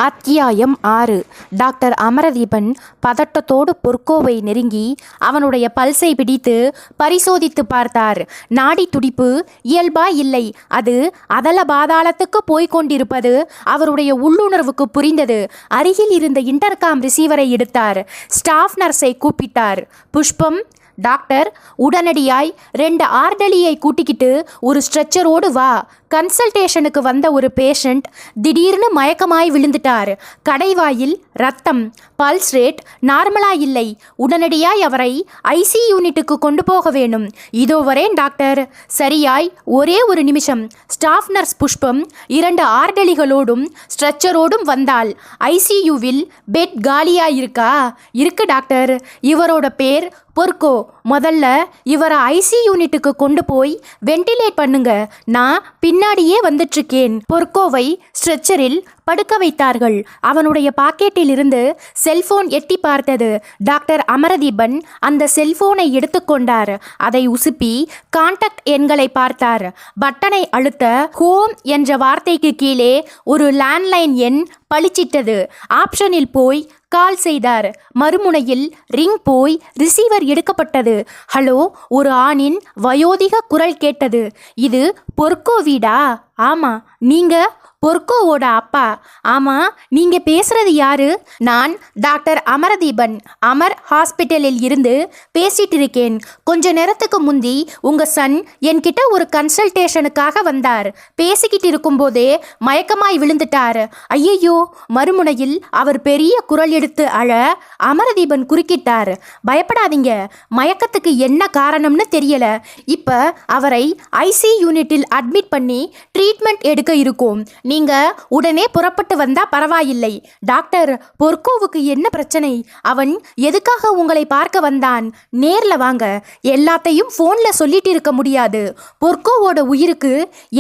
அத்தியாயம் 6. டாக்டர் அமரதீபன் பதட்டத்தோடு பொற்கோவை நெருங்கி அவனுடைய பல்ஸை பிடித்து பரிசோதித்து பார்த்தார். நாடி துடிப்பு இயல்பா இல்லை. அது அதல பாதாளத்துக்கு போய்கொண்டிருப்பது அவருடைய உள்ளுணர்வுக்கு புரிந்தது. அருகில் இருந்த இன்டர்காம் ரிசீவரை எடுத்தார். ஸ்டாஃப் நர்ஸை கூப்பிட்டார். புஷ்பம், டாக்டர், உடனடியாய் 2 ஆர்டலியை கூட்டிக்கிட்டு ஒரு ஸ்ட்ரெச்சரோடு வா. கன்சல்டேஷனுக்கு வந்த ஒரு பேஷண்ட் திடீர்னு மயக்கமாய் விழுந்துட்டார். கடைவாயில் ரத்தம், பல்ஸ் ரேட் நார்மலா இல்லை. உடனடியாய் அவரை ஐசி யூனிட்டுக்கு கொண்டு போக வேணும். இதோ வரேன் டாக்டர். சரியாய் ஒரே ஒரு நிமிஷம். ஸ்டாஃப் நர்ஸ் புஷ்பம் 2 ஆர்டலிகளோடும் ஸ்ட்ரெச்சரோடும் வந்தாள். ஐசியூவில் பெட் காலியாயிருக்கா? இருக்கு டாக்டர். இவரோட பேர் பொற்கோ. முதல்ல இவரை ஐசி யூனிட்டுக்கு கொண்டு போய் வெண்டிலேட் பண்ணுங்க. நான் பின்னாடியே வந்துட்டுருக்கேன். பொற்கோவை ஸ்ட்ரெச்சரில் படுக்க வைத்தார்கள். அவனுடைய பாக்கெட்டில் இருந்து செல்போன் எட்டி பார்த்தது. டாக்டர் அமரதீபன் அந்த செல்போனை எடுத்துக்கொண்டார். அதை உசுப்பி கான்டாக்ட் எண்களை பார்த்தார். பட்டனை அழுத்த ஹோம் என்ற வார்த்தைக்கு கீழே ஒரு லேண்ட்லைன் எண் பளிச்சிட்டது. ஆப்ஷனில் போய் கால் செய்தார். மறுமுனையில் ரிங் போய் ரிசீவர் எடுக்கப்பட்டது. ஹலோ, ஒரு ஆணின் வயோதிக குரல் கேட்டது. இது பொற்கோ வீடா? ஆமா. நீங்க பொற்கோவோட அப்பா? ஆமா. நீங்க பேசுறது யாரு? நான் டாக்டர் அமரதீபன், அமர் ஹாஸ்பிட்டலில் இருந்து பேசிட்டு இருக்கேன். கொஞ்ச நேரத்துக்கு முந்தி உங்க சன் என்கிட்ட ஒரு கன்சல்டேஷனுக்காக வந்தார். பேசிக்கிட்டு இருக்கும்போதே மயக்கமாய் விழுந்துட்டார். ஐயையோ! மறுமுனையில் அவர் பெரிய குரல் எடுத்து அழ அமரதீபன் குறுக்கிட்டார். பயப்படாதீங்க, மயக்கத்துக்கு என்ன காரணம்னு தெரியல. இப்ப அவரை ஐசி யூனிட்டில் அட்மிட் பண்ணி ட்ரீட்மெண்ட் எடுக்க இருக்கும். நீங்க உடனே புறப்பட்டு வந்தா பரவாயில்லை. டாக்டர், பொற்கோவுக்கு என்ன பிரச்சனை? அவன் எதுக்காக உங்களை பார்க்க வந்தான்? நேர்ல வாங்க. எல்லாத்தையும் போன்ல சொல்லிட்டு இருக்க முடியாது. பொற்கோவோட உயிருக்கு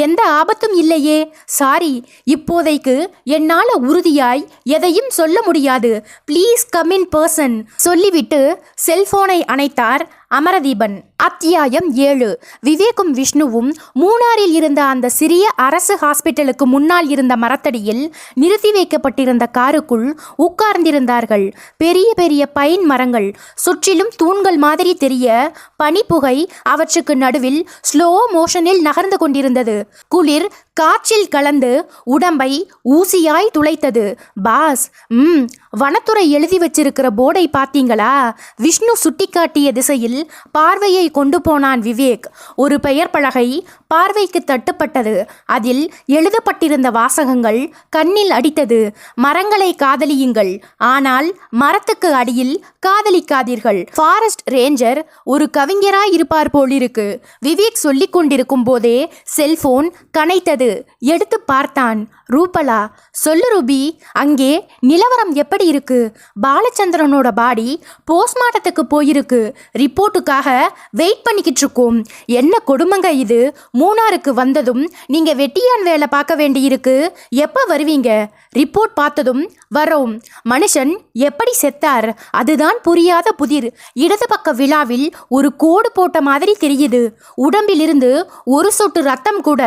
எந்த ஆபத்தும் இல்லையே. சாரி, இப்போதைக்கு என்னால உறுதியாய் எதையும் சொல்ல முடியாது. ப்ளீஸ் கம் இன் பர்சன் சொல்லிவிட்டு செல்போனை அணைத்தார் அமரதீபன். அத்தியாயம் 7. விவேக்கும் விஷ்ணுவும் மூணாரில் இருந்த அந்த சிறிய அரசு ஹாஸ்பிட்டலுக்கு முன்னால் இருந்த மரத்தடியில் நிறுத்தி வைக்கப்பட்டிருந்த காருக்குள் உட்கார்ந்திருந்தார்கள். பெரிய பெரிய பைன் மரங்கள் சுற்றிலும் தூண்கள் மாதிரி தெரிய பனிப்புகை அவற்றுக்கு நடுவில் ஸ்லோ மோஷனில் நகர்ந்து கொண்டிருந்தது. குளிர் காற்றில் கலந்து உடம்பை ஊசியாய் துளைத்தது. பாஸ், வனத்துறை எழுதி வச்சிருக்கிற போர்டை பார்த்தீங்களா? விஷ்ணு சுட்டிக்காட்டிய திசையில் பார்வையை கொண்டு போனான் விவேக். ஒரு பெயர் பலகை பார்வைக்கு தட்டுப்பட்டது. அதில் எழுதப்பட்டிருந்த வாசகங்கள் கண்ணில் அடித்தது. மரங்களை காதலியுங்கள், ஆனால் மரத்துக்கு அடியில் காதலிக்காதீர்கள். ஃபாரஸ்ட் ரேஞ்சர் ஒரு கவிஞராய் இருப்பார் போலிருக்கு. விவேக் சொல்லிக் கொண்டிருக்கும் போதே செல்போன் கனைத்தது. எடுத்து பார்த்தான். ரூபலா. சொல்லு ரூபி, அங்கே நிலவரம் எப்படி இருக்கு? பாலச்சந்திரனோட பாடி போஸ்ட்மார்ட்டத்துக்கு போயிருக்கு. ரிப்போர்ட்டுக்காக வெயிட் பண்ணிக்கிட்டு இருக்கோம். என்ன கொடுமைங்க இது? மூணாருக்கு வந்ததும் நீங்க வெட்டியான் வேலை பார்க்க வேண்டியிருக்கு. எப்ப வருவீங்க? ரிப்போர்ட் பார்த்ததும் வரோம். மனுஷன் எப்படி செத்தார்? அதுதான் புரியாத புதிர். இடது பக்க விழாவில் ஒரு கோடு போட்ட மாதிரி தெரியுது. உடம்பிலிருந்து ஒரு சொட்டு ரத்தம் கூட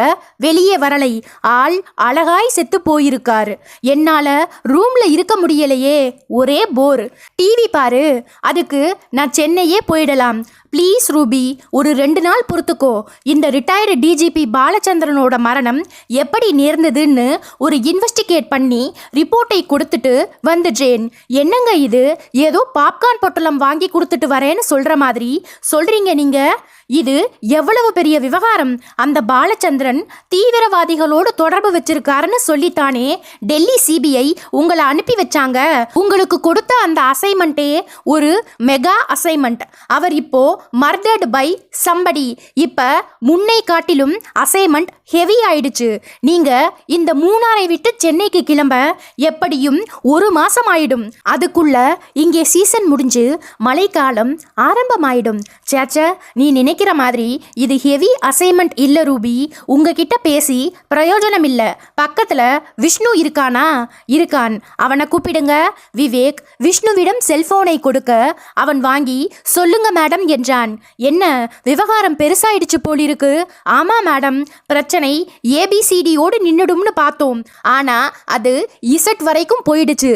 வெளியே வரலை. ஆள் அழகாய் செத்து போயிருக்கார். என்னால ரூம்ல இருக்க முடியலையே. ஒரே போர். டிவி பாரு. அதுக்கு நான் சென்னையே போயிடலாம். ப்ளீஸ் ரூபி, ஒரு 2 நாள் பொறுத்துக்கோ. இந்த ரிட்டையர்டு டிஜிபி பாலச்சந்திரனோட மரணம் எப்படி நேர்ந்ததுன்னு ஒரு இன்வெஸ்டிகேட் பண்ணி ரிப்போர்ட்டை கொடுத்துட்டு வந்துடுறேன். என்னங்க இது? ஏதோ பாப்கார்ன் பொட்டலம் வாங்கி கொடுத்துட்டு வரேன்னு சொல்ற மாதிரி சொல்றீங்க நீங்க. இது எவ்வளவு பெரிய விவகாரம்? அந்த பாலச்சந்திரன் தீவிரவாதிகளோடு தொடர்பு வச்சிருக்காருன்னு சொல்லித்தானே டெல்லி சிபிஐ உங்களை அனுப்பி வச்சாங்க. உங்களுக்கு கொடுத்த அந்த அசைன்மெண்ட்டே ஒரு மெகா அசைன்மெண்ட். அவர் இப்போ மர்டர்டு பை சம்படி. இப்ப முன்னை காட்டிலும் அசைன்மெண்ட் ஹெவி ஆயிடுச்சு. நீங்க இந்த மூணாரை விட்டு சென்னைக்கு கிளம்ப எப்படியும் 1 மாசம் ஆயிடும். அதுக்குள்ள இங்கே சீசன் முடிஞ்சு மழைக்காலம் ஆரம்பமாயிடும். சேச்ச, நீ நினைக்க நினைக்கிற மாதிரி இது ஹெவி அசைன்மெண்ட் இல்ல ரூபி. உங்ககிட்ட பேசி பிரயோஜனம் இல்ல. பக்கத்துல விஷ்ணு இருக்கானா? இருக்கான். அவனை கூப்பிடுங்க. விவேக் விஷ்ணுவிடம் செல்போனை கொடுக்க அவன் வாங்கி சொல்லுங்க மேடம் என்றான். என்ன விவகாரம் பெருசாயிடுச்சு போலிருக்கு. ஆமா மேடம், பிரச்சனை ஏபிசிடியோடு நின்னுடும்னு பார்த்தோம். ஆனா அது இசட் வரைக்கும் போயிடுச்சு.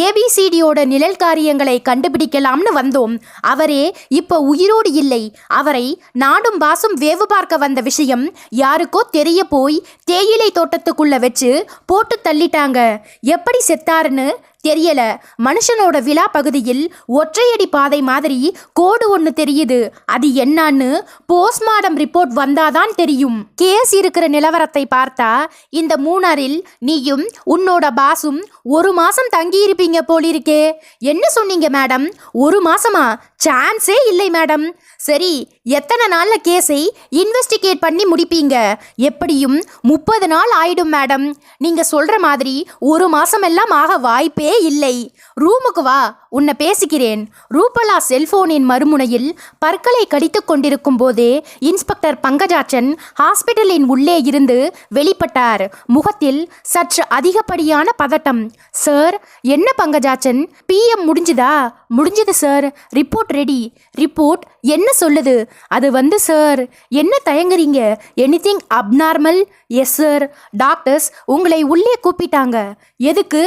ஏபிசிடியோட நிழல் காரியங்களை கண்டுபிடிக்கலாம்னு வந்தோம். அவரே இப்ப உயிரோடு இல்லை. அவரை நாடும் பாசும் வேவு பார்க்க வந்த விஷயம் யாருக்கோ தெரிய போய் தேயிலை தோட்டத்துக்குள்ள வச்சு போட்டு தள்ளிட்டாங்க. எப்படி செத்தாருன்னு தெரியல. மனுஷனோட விழா பகுதியில் ஒற்றையடி பாதை மாதிரி கோடு ஒன்று தெரியுது. அது என்னன்னு போஸ்ட்மார்டம் ரிப்போர்ட் வந்தாதான் தெரியும். கேஸ் இருக்கிற நிலவரத்தை பார்த்தா இந்த மூணாரில் நீயும் உன்னோட பாசும் 1 மாசம் தங்கியிருப்பீங்க போலிருக்கே. என்ன சொன்னீங்க மேடம்? 1 மாசமா? சான்ஸே இல்லை மேடம். சரி, எத்தனை நாள்ல கேஸை இன்வெஸ்டிகேட் பண்ணி முடிப்பீங்க? எப்படியும் 30 நாள் ஆயிடும் மேடம். நீங்க சொல்ற மாதிரி 1 மாசம் எல்லாம் ஆக வாய்ப்பே இல்லை. ரூமுக்கு வா, உன்னை பேசிக்கிறேன். ரூபலா செல்போனின் மறுமுனையில் பற்களை கடித்து கொண்டிருக்கும் போதே இன்ஸ்பெக்டர் பங்கஜாச்சன் ஹாஸ்பிட்டலின் உள்ளே இருந்து வெளிப்பட்டார். முகத்தில் சற்று அதிகப்படியான பதட்டம். சார், என்ன பங்கஜாச்சன்? பிஎம் முடிஞ்சுதா? முடிஞ்சது சார். Report ready. ரிப்போர்ட் என்ன சொல்லுது? அது சார், என்ன தயங்குறீங்க? Anything abnormal? Yes sir. Doctors உங்களை உள்ளே கூப்பிட்டாங்க. எதுக்கு?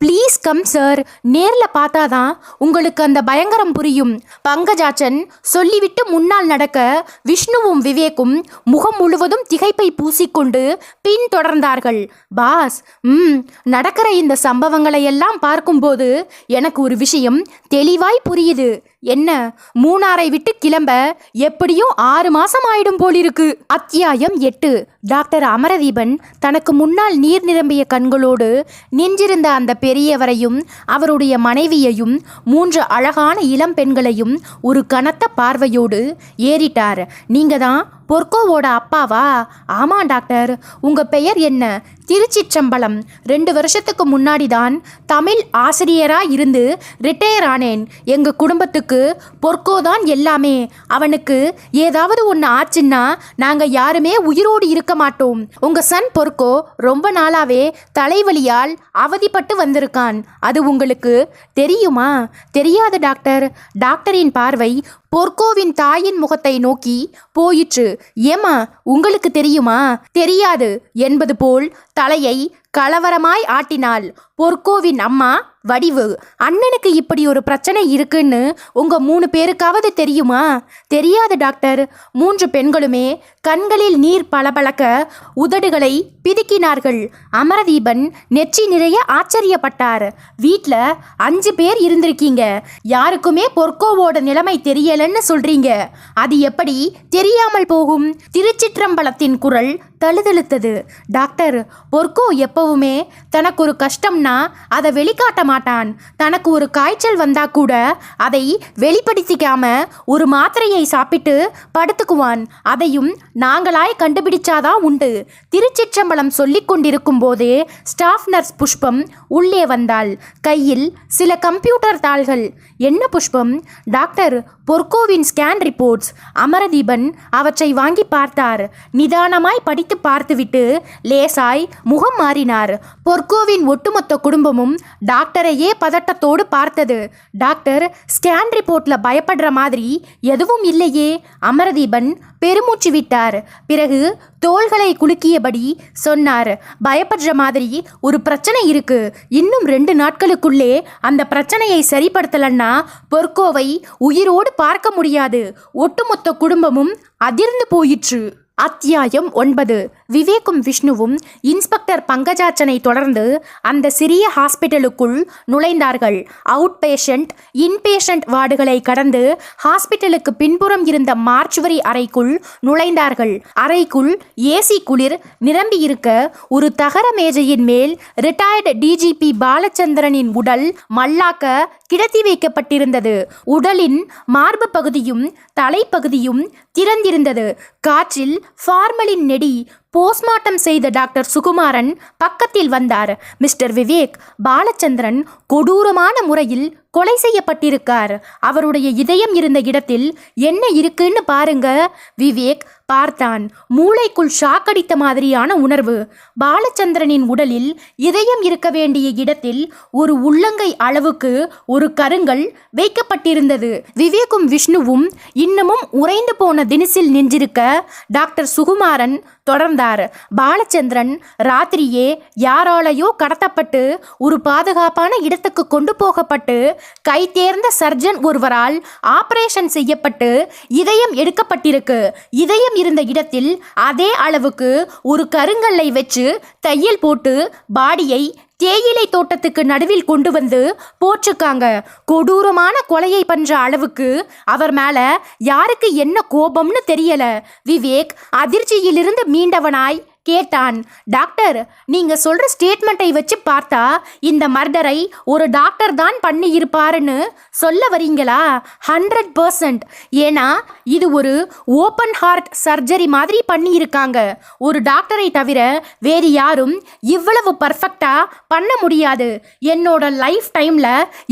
Please come sir. நேரில் பார்த்தாதான் உங்களுக்கு அந்த பயங்கரம் புரியும். பங்கஜாச்சன் சொல்லிவிட்டு முன்னால் நடக்க விஷ்ணுவும் விவேக்கும் முகம் முழுவதும் திகைப்பை பூசிக்கொண்டு பின் தொடர்ந்தார்கள். பாஸ், நடக்கிற இந்த சம்பவங்களை எல்லாம் பார்க்கும்போது எனக்கு ஒரு விஷயம் தெளிவாய் புரியுது. என்ன? மூணாரை விட்டு கிளம்ப எப்படியும் 6 மாசம் ஆயிடும் போலிருக்கு. அத்தியாயம் 8. டாக்டர் அமரதீபன் தனக்கு முன்னால் நீர் நிரம்பிய கண்களோடு நின்றிருந்த அந்த பெரியவரையும் அவருடைய மனைவியையும் 3 அழகான இளம் பெண்களையும் ஒரு கனத்த பார்வையோடு ஏறிட்டார். நீங்க தான் பொற்கோவோட அப்பாவா? ஆமா டாக்டர். உங்க பெயர் என்ன? திருச்சிற்றம்பலம். 2 வருஷத்துக்கு முன்னாடி தான் தமிழ் ஆசிரியராக இருந்து ரிட்டையர் ஆனேன். எங்கள் குடும்பத்துக்கு பொற்கோ தான் எல்லாமே. அவனுக்கு ஏதாவது ஒன்று ஆச்சுன்னா நாங்கள் யாருமே உயிரோடு இருக்க மாட்டோம். உங்கள் சன் பொற்கோ ரொம்ப நாளாவே தலைவலியால் அவதிப்பட்டு வந்திருக்கான். அது உங்களுக்கு தெரியுமா? தெரியாது டாக்டர். டாக்டரின் பார்வை பொற்கோவின் தாயின் முகத்தை நோக்கி போயிற்று. ஏமா, உங்களுக்கு தெரியுமா? தெரியாது என்பது போல் தலையை கலவரமாய் ஆட்டினாள் பொற்கோவின் அம்மா வடிவு. அண்ணனுக்கு இப்படி ஒரு பிரச்சனை இருக்குன்னு உங்க 3 பேருக்காவது தெரியுமா? தெரியாது டாக்டர். 3 பெண்களுமே கண்களில் நீர் பளபளக்க உதடுகளை பிதுக்கினார்கள். அமரதீபன் நெற்றி நிறைய ஆச்சரியப்பட்டார். வீட்டில் 5 பேர் இருந்திருக்கீங்க. யாருக்குமே பொற்கோவோட நிலைமை தெரியலன்னு சொல்றீங்க. அது எப்படி தெரியாமல் போகும்? திருச்சிற்றம்பலத்தின் குரல் தழுதழுத்தது. டாக்டர், பொற்கோ எப்பவுமே தனக்கு ஒரு கஷ்டம்னா அதை வெளிக்காட்ட மாட்டான். தனக்கு ஒரு காய்ச்சல் வந்தா கூட அதை வெளிப்படுத்திக்காம ஒரு மாத்திரையை சாப்பிட்டு படுத்துக்குவான். அதையும் நாங்களாய் கண்டுபிடிச்சாதான் உண்டு. திருச்சிற்றம்பலம் சொல்லிக் கொண்டிருக்கும் போதே ஸ்டாஃப் நர்ஸ் புஷ்பம் உள்ளே வந்தாள். கையில் சில கம்ப்யூட்டர் தாள்கள். என்ன புஷ்பம்? டாக்டர், பொற்கோவின் ஸ்கேன் ரிப்போர்ட்ஸ். அமரதீபன் அவற்றை வாங்கி பார்த்தார். நிதானமாய் படித்து பார்த்துவிட்டு லேசாய் முகம் மாறினார். பொற்கோவின் ஒட்டுமொத்த குடும்பமும் டாக்டரையே பதட்டத்தோடு பார்த்தது. டாக்டர், ஸ்கேன் ரிப்போர்ட்ல பயப்படுற மாதிரி எதுவும் இல்லையே. அமரதீபன் பெருமூச்சு விட்டார். பிறகு தோள்களை குலுக்கியபடி சொன்னார். பயப்படுற மாதிரி ஒரு பிரச்சனை இருக்கு. இன்னும் 2 நாட்களுக்குள்ளே அந்த பிரச்சனையை சரிப்படுத்தலன்னா பொற்கோவை உயிரோடு பார்க்க முடியாது. ஒட்டுமொத்த குடும்பமும் அதிர்ந்து போயிற்று. அத்தியாயம் 9. விவேக்கும் விஷ்ணுவும் இன்ஸ்பெக்டர் பங்கஜாச்சனை தொடர்ந்து அந்த சிறிய ஹாஸ்பிட்டலுக்குள் நுழைந்தார்கள். அவுட் பேஷண்ட், இன்பேஷண்ட் வார்டுகளை கடந்து ஹாஸ்பிட்டலுக்கு பின்புறம் இருந்த மார்ச்சுவரி அறைக்குள் நுழைந்தார்கள். அறைக்குள் ஏசி குளிர் நிரம்பி இருக்க ஒரு தகர மேஜையின் மேல் ரிட்டையர்டு டிஜிபி பாலச்சந்திரனின் உடல் மல்லாக்க கிடத்தி வைக்கப்பட்டிருந்தது. உடலின் மார்பு பகுதியும் தலைப்பகுதியும் திறந்திருந்தது. காற்றில் ஃபார்மலின் நெடி. போஸ்ட்மார்ட்டம் செய்த டாக்டர் சுகுமாரன் பக்கத்தில் வந்தார். மிஸ்டர் விவேக், பாலச்சந்திரன் கொடூரமான முறையில் கொலை செய்யப்பட்டிருக்கார். அவருடைய இதயம் இருந்த இடத்தில் என்ன இருக்குன்னு பாருங்க. விவேக் பார்த்தான். மூளைக்குள் ஷாக் அடித்த மாதிரியான உணர்வு. பாலச்சந்திரனின் உடலில் இதயம் இருக்க வேண்டிய இடத்தில் ஒரு உள்ளங்கை அளவுக்கு ஒரு கருங்கல் வைக்கப்பட்டிருந்தது. விவேக்கும் விஷ்ணுவும் இன்னமும் உறைந்து போன தினசில் நின்றிருக்க டாக்டர் சுகுமாரன் தொடர்ந்தார். பாலச்சந்திரன் ராத்திரியே யாராலையோ கடத்தப்பட்டு ஒரு பாதுகாப்பான இடத்துக்கு கொண்டு போகப்பட்டு கை தேர்ந்த சர்ஜன் ஒருவரால் ஆபரேஷன் செய்யப்பட்டு இதயம் எடுக்கப்பட்டிருக்கு. இதயம் இருந்த இடத்தில் அதே அளவுக்கு ஒரு கருங்கல்லை வச்சு தையல் போட்டு பாடியை தேயிலை தோட்டத்துக்கு நடுவில் கொண்டு வந்து போச்சிருக்காங்க. கொடூரமான கொலையை பண்ற அளவுக்கு அவர் மேல யாருக்கு என்ன கோபம்னு தெரியல. விவேக் அதிர்ச்சியிலிருந்து மீண்டவனாய் கேட்டான். டாக்டர், நீங்க சொல்ற ஸ்டேட்மெண்ட்டை வச்சு பார்த்தா இந்த மர்டரை ஒரு டாக்டர் தான் பண்ணி இருப்பாருன்னு சொல்ல வரீங்களா? 100%. ஏன்னா இது ஒரு ஓப்பன் ஹார்ட் சர்ஜரி மாதிரி பண்ணி இருக்காங்க. ஒரு டாக்டரை தவிர வேறு யாரும் இவ்வளவு பர்ஃபெக்டா பண்ண முடியாது. என்னோட லைஃப் டைம்ல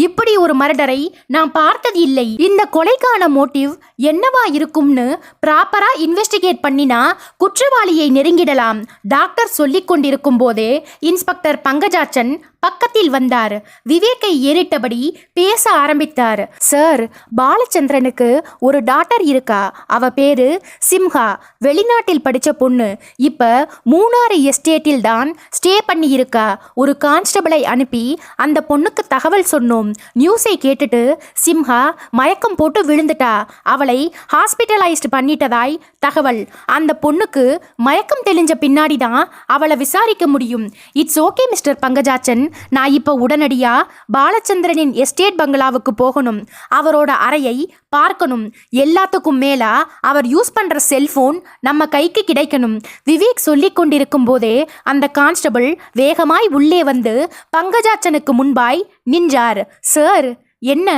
இப்படி ஒரு மர்டரை நான் பார்த்தது இல்லை. இந்த கொலைக்கான மோட்டிவ் என்னவா இருக்கும்னு ப்ராப்பரா இன்வெஸ்டிகேட் பண்ணினா குற்றவாளியை நெருங்கிடலாம். டாக்டர் சொல்லிக் கொண்டிருக்கும் போதே இன்ஸ்பெக்டர் பங்கஜாச்சன் பக்கத்தில் வந்தார். விவேக்கை ஏறிட்டபடி பேச ஆரம்பித்தார். சார், பாலச்சந்திரனுக்கு ஒரு டாக்டர் இருக்கா. அவ பேரு சிம்ஹா. வெளிநாட்டில் படிச்ச பொண்ணு. இப்ப மூணாறு எஸ்டேட்டில் தான் ஸ்டே பண்ணி இருக்கா. ஒரு கான்ஸ்டபிளை அனுப்பி அந்த பொண்ணுக்கு தகவல் சொன்னோம். நியூஸை கேட்டுட்டு சிம்ஹா மயக்கம் போட்டு விழுந்துட்டா. அவளை ஹாஸ்பிட்டலைஸ்ட் பண்ணிட்டதாய் தகவல். அந்த பொண்ணுக்கு மயக்கம் தெளிஞ்ச பின்னாடி தான் அவளை விசாரிக்க முடியும். It's okay mister Pankajachan. நான் இப்போ உடனடியா பாலச்சந்திரனின் எஸ்டேட் பங்களாவுக்கு போகணும். அவரோட அறையை பார்க்கணும். எல்லாத்துக்கும் மேலா அவர் யூஸ் பண்ற செல்போன் நம்ம கைக்கு கிடைக்கணும். விவேக் சொல்லிக் கொண்டிருக்கும் போதே அந்த கான்ஸ்டபிள் வேகமாய் உள்ளே வந்து பங்கஜாச்சனுக்கு முன்பாய் நின்றார். சார், என்ன?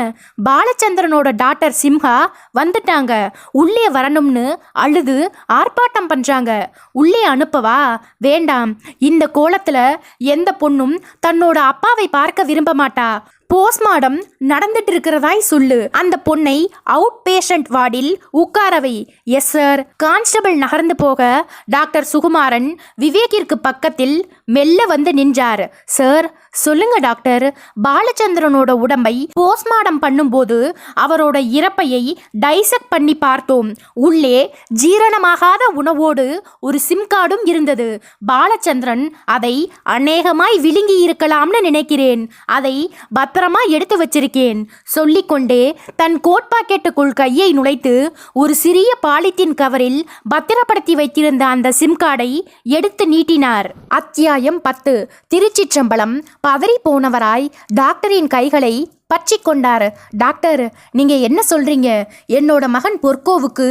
பாலச்சந்திரனோட டாக்டர் சிம்ஹா வந்துட்டாங்க. உள்ளே வரணும்னு அழுது ஆர்ப்பாட்டம் பண்றாங்க. உள்ளே அனுப்பவா? வேண்டாம். இந்த கோலத்துல எந்த பொண்ணும் தன்னோட அப்பாவை பார்க்க விரும்ப மாட்டா. போஸ்ட்மார்டம் நடந்துட்டு இருக்கிறதாய் சொல்லு. அந்த பொண்ணை அவுட் பேஷண்ட் வார்டில் உட்காரவை. Yes sir. கான்ஸ்டபிள் நகர்ந்து போக டாக்டர் சுகுமாரன் விவேக்கிற்கு பக்கத்தில் மெல்ல வந்து நின்றார். சார், சொல்லுங்க டாக்டர். பாலச்சந்திரனோட உடம்பை போஸ்ட்மார்டம் பண்ணும்போது அவரோட இறப்பையை டைசெக்ட் பண்ணி பார்த்தோம். உள்ளே ஜீரணமாகாத உணவோடு ஒரு சிம் கார்டும் இருந்தது. பாலச்சந்திரன் அதை அநேகமாய் விழுங்கி இருக்கலாம்னு நினைக்கிறேன். அதை பத்திரமா எடுத்து வச்சிருக்கேன். சொல்லிக்கொண்டே தன் கோட் பாக்கெட்டுக்குள் கையை நுழைத்து ஒரு சிறிய பாலித்தீன் கவரில் பத்திரப்படுத்தி வைத்திருந்த அந்த சிம் கார்டை எடுத்து நீட்டினார். அத்தியாயம் 10. திருச்சிற்றம்பலம். பதறி போனவராய் டாக்டரின் கைகளை பற்றி கொண்டார். டாக்டர், நீங்க என்ன சொல்றீங்க? என்னோட மகன் பொற்கோவுக்கு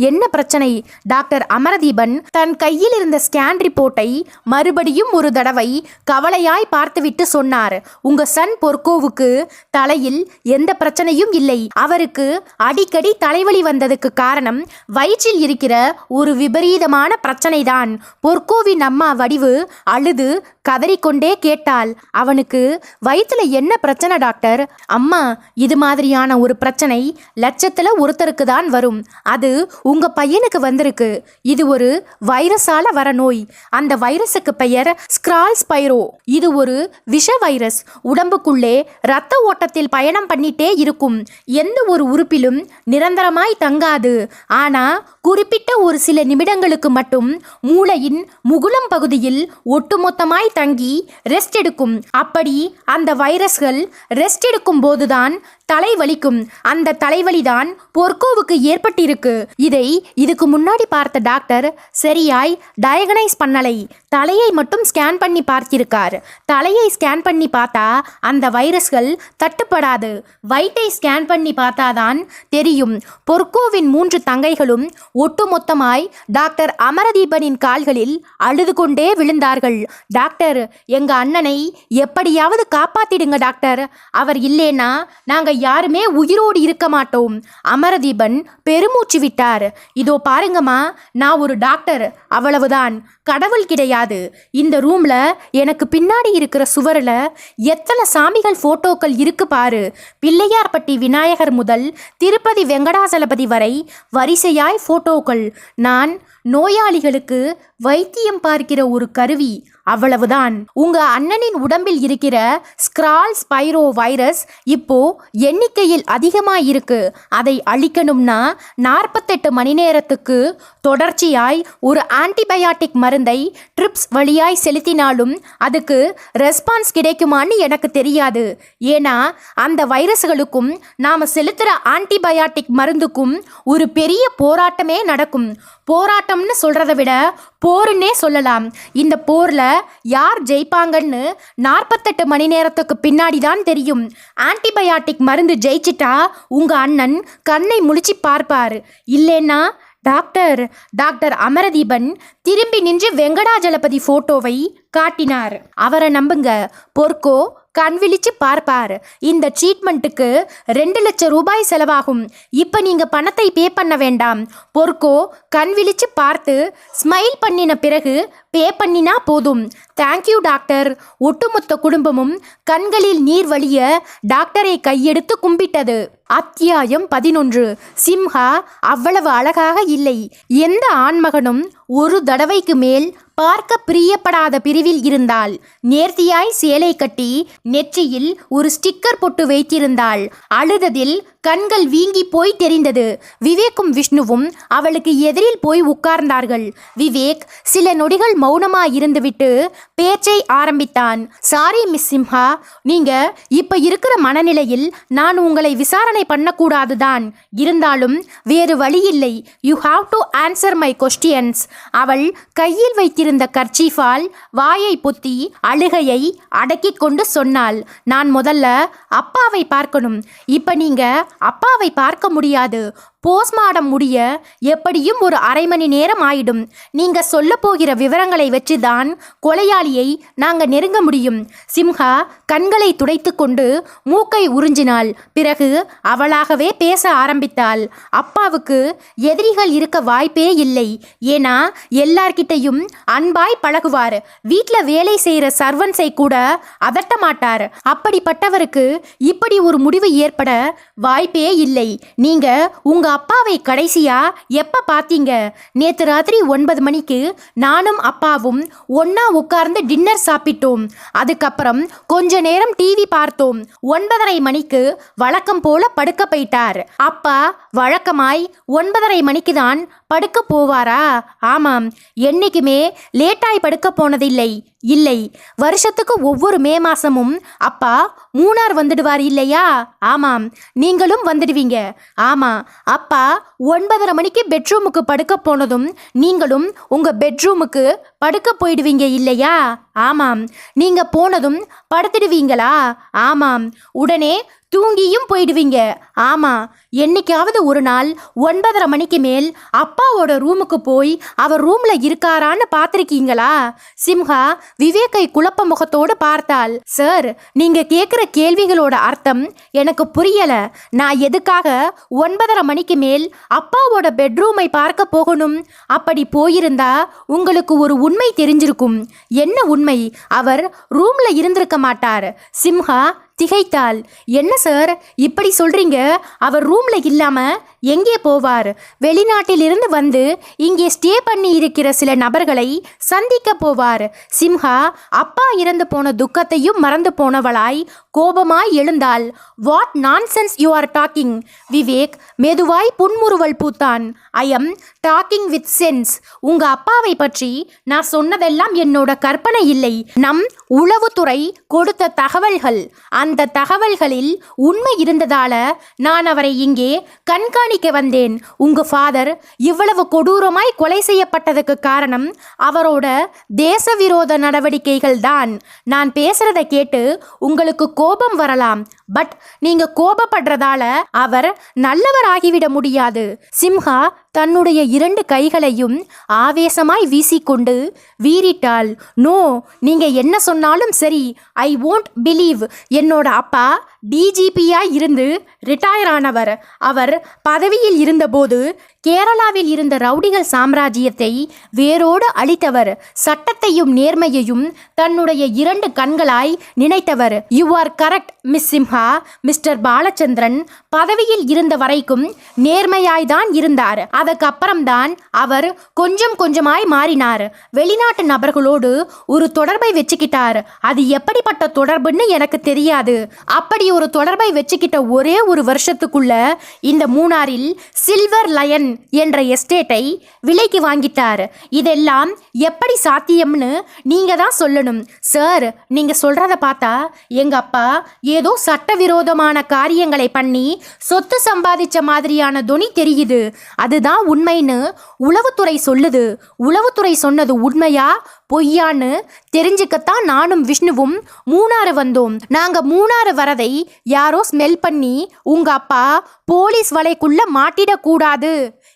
என்ன பிரச்சனை? டாக்டர் அமரதீபன் தன் கையில் இருந்த ஸ்கேன் ரிப்போர்ட்டை மறுபடியும் ஒரு தடவை கவலையாய் பார்த்துவிட்டு சொன்னார். உங்க சன் பொற்கோவுக்கு தலையில் எந்த பிரச்சனையும் இல்லை. அவருக்கு அடிக்கடி தலைவலி வந்ததுக்கு காரணம் வயிற்றில் இருக்கிற ஒரு விபரீதமான பிரச்சனை தான். பொற்கோவின் அம்மா வடிவு அழுது கதறிக்கொண்டே கேட்டாள். அவனுக்கு வயிற்றுல என்ன பிரச்சனை டாக்டர்? அம்மா, இது மாதிரியான ஒரு பிரச்சனை லட்சத்துல ஒருத்தருக்கு தான் வரும். அது உங்க பையனுக்கு வந்திருக்கு. இது ஒரு வைரஸால வர நோய். அந்த வைரஸுக்கு பெயர் ஸ்கிரால் ஸ்பைரோ. இது ஒரு விஷ வைரஸ். உடம்புக்குள்ளே இரத்த ஓட்டத்தில் பயணம் பண்ணிட்டே இருக்கும். எந்த ஒரு உறுப்பிலும் நிரந்தரமாய் தங்காது. ஆனா குறிப்பிட்ட ஒரு சில நிமிடங்களுக்கு மட்டும் மூளையின் முகுளம் பகுதியில் ஒட்டுமொத்தமாய் தங்கி ரெஸ்ட் எடுக்கும். அப்படி அந்த வைரஸ்கள் ரெஸ்ட் எடுக்கும் போதுதான் தலைவலிக்கும். அந்த தலைவலிதான் பொற்கோவுக்கு ஏற்பட்டிருக்கு. இதை இதுக்கு முன்னாடி பார்த்த டாக்டர் சரியாய் டயகனைஸ் பண்ணலை. தலையை மட்டும் ஸ்கேன் பண்ணி பார்த்திருக்கார். தலையை ஸ்கேன் பண்ணி பார்த்தா அந்த வைரஸ்கள் தட்டுப்படாது. வயிற்றை ஸ்கேன் பண்ணி பார்த்தாதான் தெரியும். பொற்கோவின் 3 தங்கைகளும் ஒட்டுமொத்தமாய் டாக்டர் அமரதீபனின் கால்களில் அழுது கொண்டே விழுந்தார்கள். டாக்டர், எங்க அண்ணனை எப்படியாவது காப்பாத்திடுங்க டாக்டர். அவர் இல்லைன்னா நாங்க யாருமே உயிரோடு இருக்க மாட்டோம். அமரதீபன் பெருமூச்சு விட்டார். இதோ பாருங்கம்மா, நான் ஒரு டாக்டர், அவ்வளவுதான், கடவுள் கிடையாது. இந்த ரூம்ல எனக்கு பின்னாடி இருக்கிற சுவரில் எத்தனை சாமிகள் போட்டோக்கள் இருக்கு பாரு. பிள்ளையார்பட்டி விநாயகர் முதல் திருப்பதி வெங்கடாசலபதி வரை வரிசையாய் போட்டோக்கள். நான் நோயாளிகளுக்கு வைத்தியம் பார்க்கிற ஒரு கருவி, அவ்வளவுதான். உங்க அண்ணனின் உடம்பில் இருக்கிற ஸ்கிரால் ஸ்பைரோ வைரஸ் இப்போ எண்ணிக்கையில் அதிகமா இருக்கு. அதை அழிக்கணும்னா 48 மணி நேரத்துக்கு தொடர்ச்சியாய் ஒரு ஆன்டிபயாட்டிக் மருந்தை ட்ரிப்ஸ் வழியாய் செலுத்தினாலும் அதுக்கு ரெஸ்பான்ஸ் கிடைக்குமான்னு எனக்கு தெரியாது. ஏன்னா அந்த வைரஸ்களுக்கும் நாம செலுத்துற ஆன்டிபயாட்டிக் மருந்துக்கும் ஒரு பெரிய போராட்டமே நடக்கும். போராட்டம்னு சொல்றதை விட போருன்னே சொல்லலாம். இந்த போர்ல யார் ஜெயிப்பாங்கன்னு 48 மணி நேரத்துக்கு பின்னாடி தான் தெரியும். ஆன்டிபயாட்டிக் மருந்து ஜெயிச்சிட்டா உங்க அண்ணன் கண்ணை முழிச்சு பார்ப்பார். இல்லைன்னா டாக்டர் அமரதீபன் திரும்பி நின்று வெங்கடாஜலபதி போட்டோவை காட்டினார். அவரை நம்புங்க, பொற்கோ கண் விழிச்சு பார்ப்பார். இந்த ட்ரீட்மெண்ட்டுக்கு 2 லட்சம் ரூபாய் செலவாகும். இப்போ நீங்கள் பணத்தை பே பண்ண வேண்டாம். பொற்கோ கண் விழிச்சு பார்த்து ஸ்மைல் பண்ணின பிறகு பே பண்ணினா போதும். Thank you doctor. ஒட்டுமொத்த குடும்பமும் கண்களில் நீர் வழிய டாக்டரை கையெடுத்து கும்பிட்டது. அத்தியாயம் 11. சிம்ஹா அவ்வளவு அழகாக இல்லை. எந்த ஆண்மகனும் ஒரு தடவைக்கு மேல் பார்க்க பிரியப்படாத பிரிவில் இருந்தாள். நேர்த்தியாய் சேலை கட்டி நெற்றியில் ஒரு ஸ்டிக்கர் போட்டு வைத்திருந்தாள். அழுததில் கண்கள் வீங்கி போய் தெரிந்தது. விவேக்கும் விஷ்ணுவும் அவளுக்கு எதிரில் போய் உட்கார்ந்தார்கள். விவேக் சில நொடிகள் மௌனமாய் இருந்துவிட்டு பேச்சை ஆரம்பித்தான். சாரி மிஸ் சிம்ஹா, நீங்க இப்ப இருக்கிற மனநிலையில் நான் உங்களை விசாரணை பண்ணக்கூடாதுதான். இருந்தாலும் வேறு வழியில்லை. You have to answer my questions. அவள் கையில் வைத்திருந்த கர்ச்சீஃபால் வாயை பொத்தி அழுகையை அடக்கிக் கொண்டு சொன்னாள். நான் முதல்ல அப்பாவை பார்க்கணும். இப்ப நீங்க அப்பாவை பார்க்க முடியாது. போஸ்ட்மார்டம் முடிய எப்படியும் ஒரு அரை மணி நேரம் ஆயிடும். நீங்க சொல்ல போகிற விவரங்களை வச்சுதான் கொலையாளியை நாங்க நெருங்க முடியும். சிம்ஹா கண்களை துடைத்து கொண்டு மூக்கை உறிஞ்சினாள். பிறகு அவளாகவே பேச ஆரம்பித்தாள். அப்பாவுக்கு எதிரிகள் இருக்க வாய்ப்பே இல்லை. ஏன்னா எல்லார்கிட்டையும் அன்பாய் பழகுவார். வீட்டில் வேலை செய்கிற சர்வன்ஸை கூட அதட்ட மாட்டார். அப்படிப்பட்டவருக்கு இப்படி ஒரு முடிவு ஏற்பட வாய்ப்பே இல்லை. நீங்க உங்க அப்பாவை கடைசியா எப்ப பார்த்தீங்க? நேத்து ராத்திரி 9 மணிக்கு நானும் அப்பாவும் ஒன்னா உட்கார்ந்து டின்னர் சாப்பிட்டோம். அதுக்கப்புறம் கொஞ்ச நேரம் டிவி பார்த்தோம். 9:30 மணிக்கு வழக்கம் போல படுக்க போயிட்டார். அப்பா வழக்கமாய் 9:30 மணிக்கு தான் படுக்க போவாரா? ஆமாம், என்னைக்குமே லேட்டாய் படுக்க போனதில்லை. இல்லை, வருஷத்துக்கு ஒவ்வொரு மே மாசமும் அப்பா மூணார் வந்துடுவார் இல்லையா? ஆமாம், நீங்களும் வந்துடுவீங்க. ஆமா, அப்பா 9:30 மணிக்கு பெட்ரூமுக்கு படுக்க போனதும் நீங்களும் உங்க பெட்ரூமுக்கு படுக்க போயிடுவீங்க இல்லையா? ஆமாம், நீங்க போனதும் படுத்துடுவீங்களா? ஆமாம், உடனே தூங்கியும் போயிடுவீங்க. ஆமா, என்னைக்காவது ஒரு நாள் 9:30 மணிக்கு மேல் அப்பாவோட ரூமுக்கு போய் அவர் ரூம்ல இருக்காரான்னு பார்த்துருக்கீங்களா? சிம்ஹா விவேக்கை குழப்ப முகத்தோடு பார்த்தாள். சார், நீங்க கேட்குற கேள்விகளோட அர்த்தம் எனக்கு புரியல. நான் எதுக்காக 9:30 மணிக்கு மேல் அப்பாவோட பெட்ரூமை பார்க்க போகணும்? அப்படி போயிருந்தா உங்களுக்கு ஒரு உண்மை தெரிஞ்சிருக்கும். என்ன உண்மை? அவர் ரூம்ல இருந்திருக்க மாட்டார். சிம்ஹா திகைத்தாள். என்ன சார் இப்படி சொல்றீங்க? அவர் ரூம்ல இல்லாம எங்கே போவார்? வெளிநாட்டிலிருந்து வந்து இங்கே ஸ்டே பண்ணி இருக்கிற சில நபர்களை சந்திக்க போவார். சிம்ஹா அப்பா இறந்து போன துக்கத்தையும் மறந்து போனவளாய் கோபமாய் எழுந்தாள். What nonsense you are talking? Vivek மெதுவாய் புன்முறுவல் பூத்தான். I am talking with sense. உங்க அப்பாவை பற்றி நான் சொன்னதெல்லாம் என்னோட கற்பனை இல்லை. நம் உளவுத்துறை கொடுத்த தகவல்கள். அந்த தகவல்களில் உண்மை இருந்ததால நான் அவரை இங்கே கண்காணிக்க வந்தேன். உங்க ஃபாதர் இவ்வளவு கொடூரமாய் கொலை செய்யப்பட்டதுக்கு காரணம் அவரோட தேச விரோத நடவடிக்கைகள் தான். நான் பேசுறத கேட்டு உங்களுக்கு கோபம் வரலாம். பட் நீங்க கோபப்படுறதால அவர் நல்லவர் ஆகிவிட முடியாது. சிம்ஹா தன்னுடைய 2 கைகளையும் ஆவேசமாய் வீசிக்கொண்டு வீறிட்டாள். நோ, நீங்க என்ன சொன்னாலும் சரி, ஐ won't பிலீவ். என்னோட அப்பா டிஜிபியாக இருந்து ரிட்டையர் ஆனவர். அவர் பதவியில் இருந்தபோது கேரளாவில் இருந்த ரவுடிகள் சாம்ராஜ்யத்தை வேரோடு அழித்தவர். சட்டத்தையும் நேர்மையையும் தன்னுடைய 2 கண்களாய் நினைத்தவர். You are correct miss Simha. Mister Balachandran பதவியில் இருந்த வரைக்கும் நேர்மையாய்தான் இருந்தார். அதுக்கப்புறம்தான் அவர் கொஞ்சம் கொஞ்சமாய் மாறினார். வெளிநாட்டு நபர்களோடு ஒரு தொடர்பை வச்சுக்கிட்டார். அது எப்படிப்பட்ட தொடர்புன்னு எனக்கு தெரியாது. அப்படி ஒரு தொடர்பை வச்சுக்கிட்ட ஒரே ஒரு வருஷத்துக்குள்ள இந்த மூணாரில் சில்வர் லயன் என்ற எஸ்டேட்டை விலைக்கு வாங்கிட்டார். இதெல்லாம் எப்படி சாத்தியம்னு நீங்க தான் சொல்லணும். சார், நீங்க சொல்றத பார்த்தா எங்க அப்பா ஏதோ சட்டவிரோதமான காரியங்களை பண்ணி சொத்து சம்பாதிச்ச மாதிரியான தொனி தெரியுது. அதுதான் உண்மைன்னு உளவுத்துறை சொல்லுது. உளவுத்துறை சொன்னது உண்மையா பொய்யான்னு தெரிஞ்சுக்கத்தான் நானும் விஷ்ணுவும் மூணாறு வந்தோம். நாங்க மூணாறு வரதை யாரோ ஸ்மெல் பண்ணி உங்க அப்பா போலீஸ் வலைக்குள்ள மாட்டிடக்கூடாது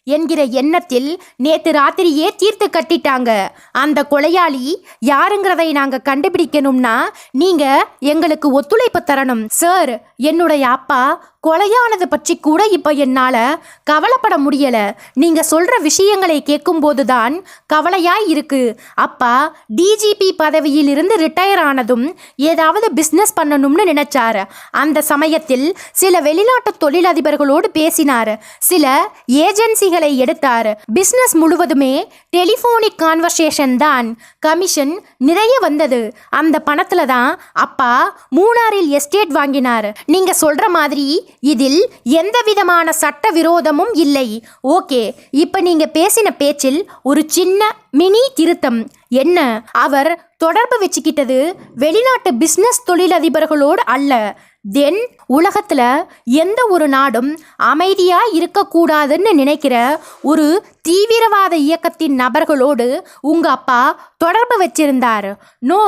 என்கிற எண்ணத்தில் நேத்து ராத்திரியே தீர்த்து கட்டிட்டாங்க. அந்த கொலையாளி யாருங்கிறதை நாங்க கண்டுபிடிக்கணும்னா நீங்க எங்களுக்கு ஒத்துழைப்பு தரணும். சார், என்னுடைய அப்பா கொலையானது பற்றி கூட இப்ப என்னால கவலைப்பட முடியல. நீங்க சொல்ற விஷயங்களை கேட்கும்போது தான் கவலையாய் இருக்கு. அப்பா டிஜிபி பதவியில் இருந்து ரிட்டையர் ஆனதும் ஏதாவது பிஸ்னஸ் பண்ணணும்னு நினைச்சாரு. அந்த சமயத்தில் சில வெளிநாட்டு தொழிலதிபர்களோடு பேசினார். சில ஏஜென்சிகளை எடுத்தார். பிஸ்னஸ் முழுவதுமே டெலிஃபோனிக் கான்வர்சேஷன் தான். கமிஷன் நிறைய வந்தது. அந்த பணத்துல தான் அப்பா மூணாரில் எஸ்டேட் வாங்கினார். நீங்க சொல்ற மாதிரி இதில் எந்த விதமான சட்ட விரோதமும் இல்லை. ஓகே, இப்ப நீங்க பேசின பேச்சில் ஒரு சின்ன மினி திருத்தம். என்ன? அவர் தொடர்பு வச்சுக்கிட்டது வெளிநாட்டு பிசினஸ் தொழிலதிபர்களோடு அல்ல. தென் உலகத்துல எந்த ஒரு நாடும் அமைதியா இருக்கக்கூடாதுன்னு நினைக்கிற ஒரு தீவிரவாத இயக்கத்தின் நபர்களோடு உங்க அப்பா தொடர்பு வச்சிருந்தார். நோ,